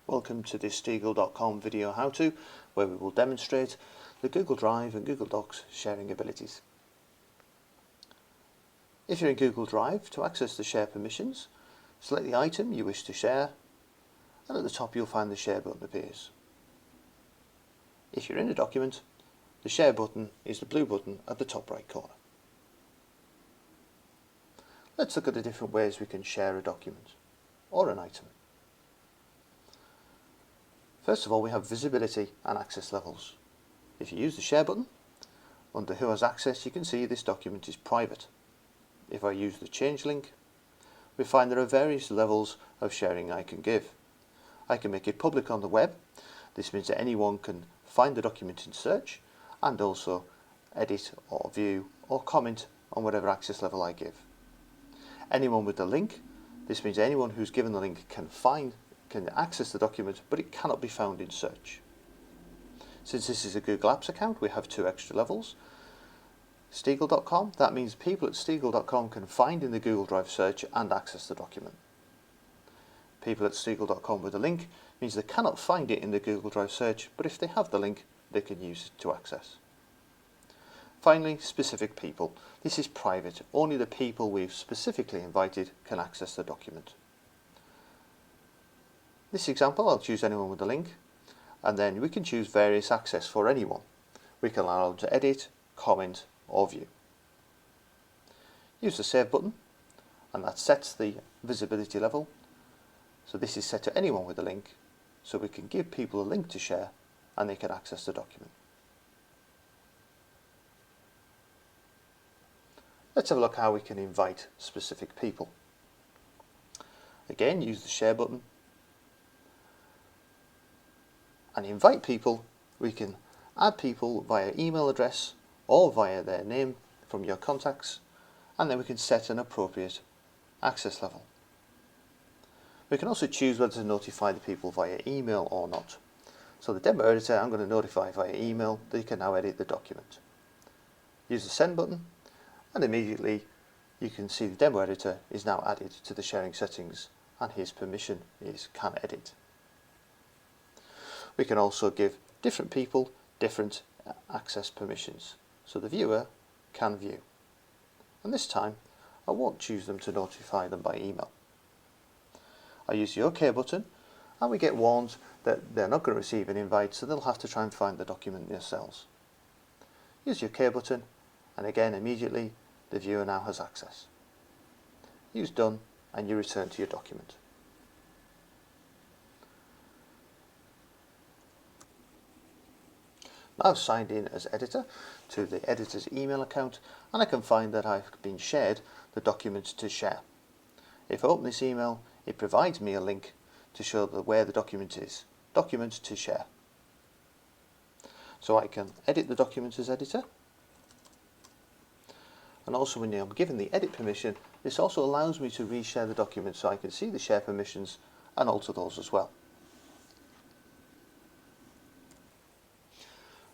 Welcome to this Steegle.com video how-to, where we will demonstrate the Google Drive and Google Docs sharing abilities. If you're in Google Drive, to access the share permissions, select the item you wish to share, and at the top you'll find the share button appears. If you're in a document, the share button is the blue button at the top right corner. Let's look at the different ways we can share a document or an item. First of all, we have visibility and access levels. If you use the share button, under who has access you can see this document is private. If I use the change link, we find there are various levels of sharing I can give. I can make it public on the web. This means that anyone can find the document in search and also edit or view or comment on whatever access level I give. Anyone with the link, this means anyone who's given the link can access the document, but it cannot be found in search. Since this is a Google Apps account, we have two extra levels. Steegle.com, that means people at Steegle.com can find in the Google Drive search and access the document. People at Steegle.com with a link means they cannot find it in the Google Drive search, but if they have the link, they can use it to access. Finally, specific people. This is private. Only the people we've specifically invited can access the document. This example, I'll choose anyone with a link, and then we can choose various access for anyone. We can allow them to edit, comment or view. Use the save button, and that sets the visibility level. So this is set to anyone with a link, so we can give people a link to share and they can access the document. Let's have a look how we can invite specific people. Again, use the share button. And invite people, we can add people via email address or via their name from your contacts, and then we can set an appropriate access level. We can also choose whether to notify the people via email or not. So the demo editor, I'm going to notify via email. They can now edit the document. Use the send button, and immediately you can see the demo editor is now added to the sharing settings, and his permission is can edit. We can also give different people different access permissions, so the viewer can view. And this time I won't choose them to notify them by email. I use the OK button, and we get warned that they're not going to receive an invite, so they'll have to try and find the document themselves. Use the OK button, and again immediately the viewer now has access. Use done, and you return to your document. Now I've signed in as editor to the editor's email account, and I can find that I've been shared the document to share. If I open this email, it provides me a link to show where the document is. Document to share. So I can edit the document as editor. And also when I'm given the edit permission, this also allows me to reshare the document, so I can see the share permissions and alter those as well.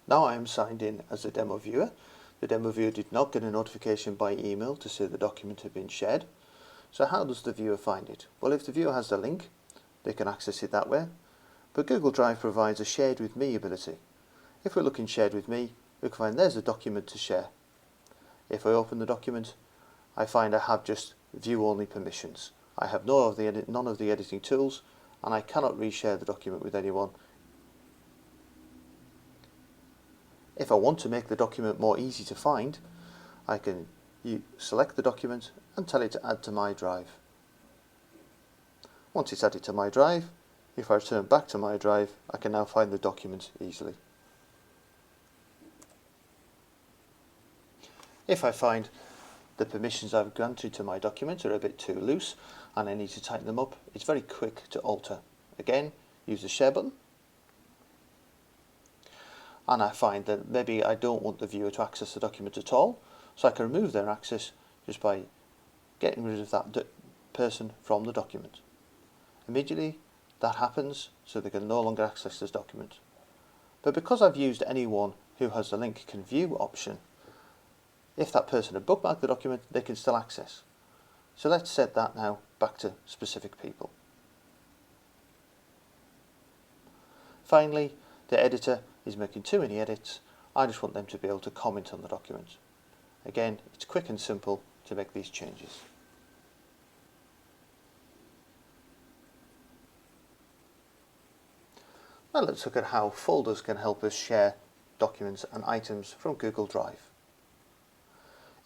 Now I am signed in as a demo viewer. The demo viewer did not get a notification by email to say the document had been shared. So how does the viewer find it? Well, if the viewer has the link, they can access it that way. But Google Drive provides a shared with me ability. If we look in shared with me, we can find there's a document to share. If I open the document, I find I have just view only permissions. I have none of the editing tools, and I cannot reshare the document with anyone. If I want to make the document more easy to find, I can select the document and tell it to add to my drive. Once it's added to my drive, if I return back to my drive, I can now find the document easily. If I find the permissions I've granted to my document are a bit too loose and I need to tighten them up, it's very quick to alter. Again, use the share button. And I find that maybe I don't want the viewer to access the document at all, so I can remove their access just by getting rid of that person from the document. Immediately that happens, so they can no longer access this document. But because I've used anyone who has the link can view option, if that person had bookmarked the document, they can still access. So let's set that now back to specific people. Finally, the editor is making too many edits. I just want them to be able to comment on the document. Again, it's quick and simple to make these changes. Now let's look at how folders can help us share documents and items from Google Drive.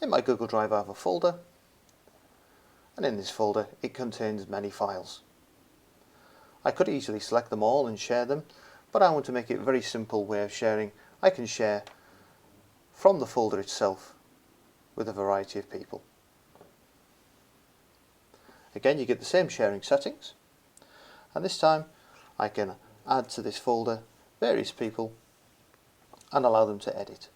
In my Google Drive I have a folder, and in this folder it contains many files. I could easily select them all and share them, but I want to make it a very simple way of sharing. I can share from the folder itself with a variety of people. Again, you get the same sharing settings, and this time I can add to this folder various people and allow them to edit.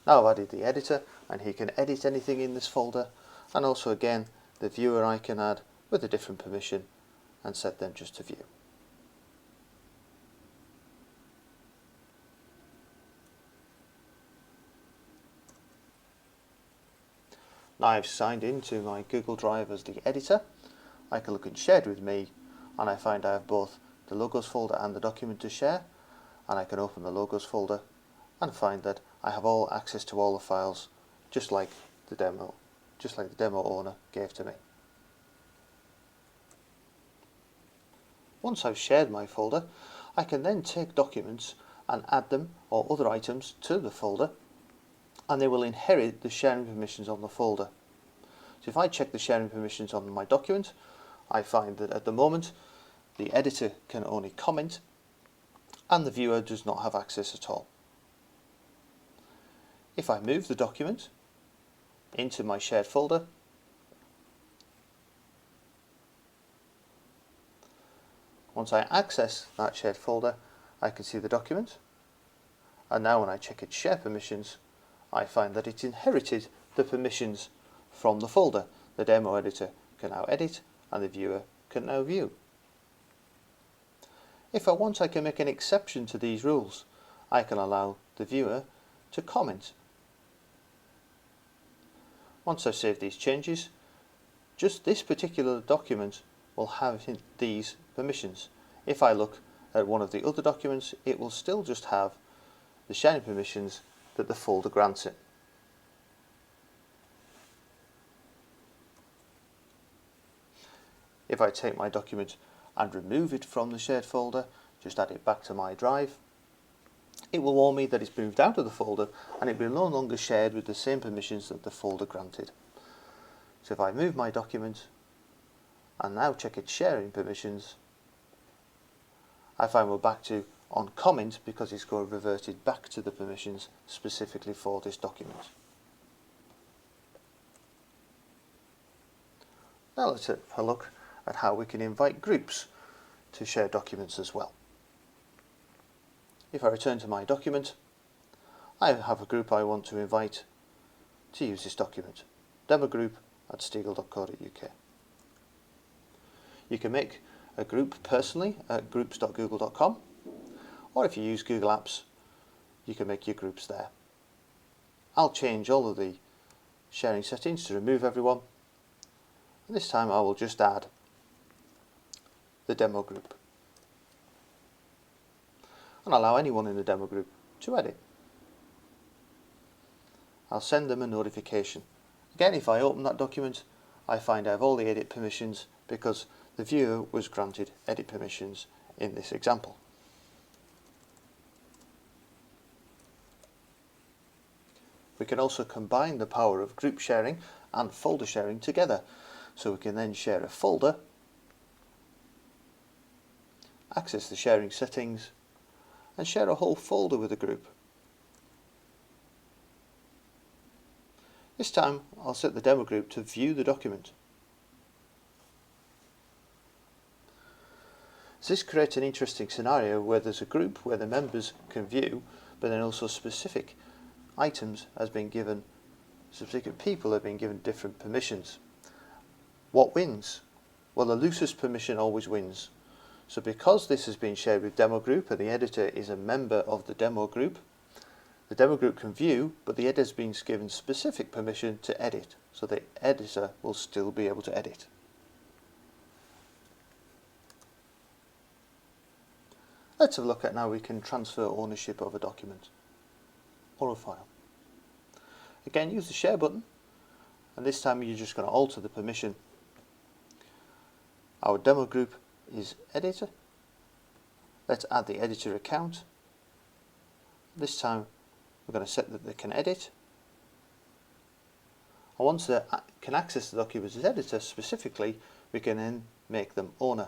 Now I've added the editor, and he can edit anything in this folder, and also again the viewer I can add with a different permission and set them just to view. Now I've signed into my Google Drive as the editor. I can look in Shared with Me, and I find I have both the Logos folder and the document to share, and I can open the Logos folder and find that I have all access to all the files, just like the demo owner gave to me. Once I've shared my folder, I can then take documents and add them or other items to the folder, and they will inherit the sharing permissions on the folder. So if I check the sharing permissions on my document, I find that at the moment the editor can only comment and the viewer does not have access at all. If I move the document into my shared folder, once I access that shared folder, I can see the document, and now when I check its share permissions, I find that it's inherited the permissions from the folder. The demo editor can now edit and the viewer can now view. If I want, I can make an exception to these rules. I can allow the viewer to comment. Once I've saved these changes, just this particular document will have these permissions. If I look at one of the other documents, it will still just have the sharing permissions that the folder grants it. If I take my document and remove it from the shared folder, just add it back to my drive, it will warn me that it's moved out of the folder and it will no longer shared with the same permissions that the folder granted. So if I move my document and now check its sharing permissions, I find we're back to on comment because it's going to reverted back to the permissions specifically for this document. Now let's have a look at how we can invite groups to share documents as well. If I return to my document, I have a group I want to invite to use this document, demo group at Steegle.co.uk. You can make a group personally at groups.google.com, or if you use Google Apps, you can make your groups there. I'll change all of the sharing settings to remove everyone, and this time I will just add the demo group and allow anyone in the demo group to edit. I'll send them a notification. Again, if I open that document, I find I have all the edit permissions because the viewer was granted edit permissions in this example. We can also combine the power of group sharing and folder sharing together, so we can then share a folder, access the sharing settings, and share a whole folder with a group. This time I'll set the demo group to view the document. So this creates an interesting scenario where there's a group where the members can view, but then also specific items has been given, specific people have been given different permissions. What wins? Well, the loosest permission always wins. So because this has been shared with demo group and the editor is a member of the demo group can view, but the editor has been given specific permission to edit, so the editor will still be able to edit. Let's have a look at how we can transfer ownership of a document or a file. Again, use the share button, and this time you're just going to alter the permission. Our demo group is editor. Let's add the editor account. This time we're going to set that they can edit. And once they can access the document as editor specifically, we can then make them owner.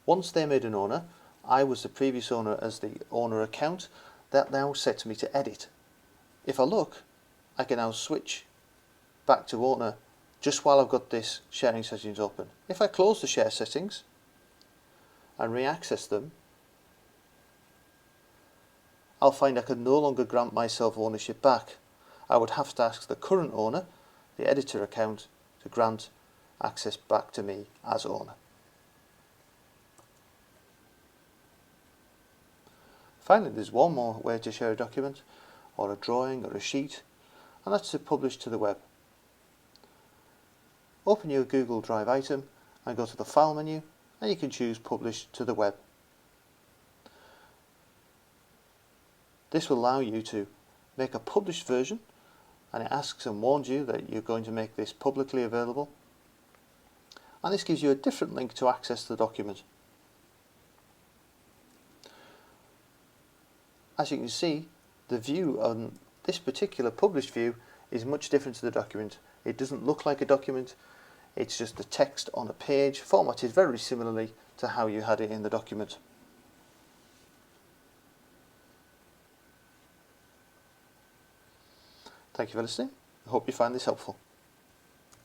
Once they're made an owner, I was the previous owner as the owner account. That now sets me to edit. If I look, I can now switch back to owner just while I've got this sharing settings open. If I close the share settings and re-access them, I'll find I can no longer grant myself ownership back. I would have to ask the current owner, the editor account, to grant access back to me as owner. Finally, there's one more way to share a document, or a drawing, or a sheet, and that's to publish to the web. Open your Google Drive item and go to the File menu, and you can choose Publish to the web. This will allow you to make a published version, and it asks and warns you that you're going to make this publicly available. And this gives you a different link to access the document. As you can see, the view on this particular published view is much different to the document. It doesn't look like a document, it's just the text on a page, formatted very similarly to how you had it in the document. Thank you for listening. I hope you find this helpful.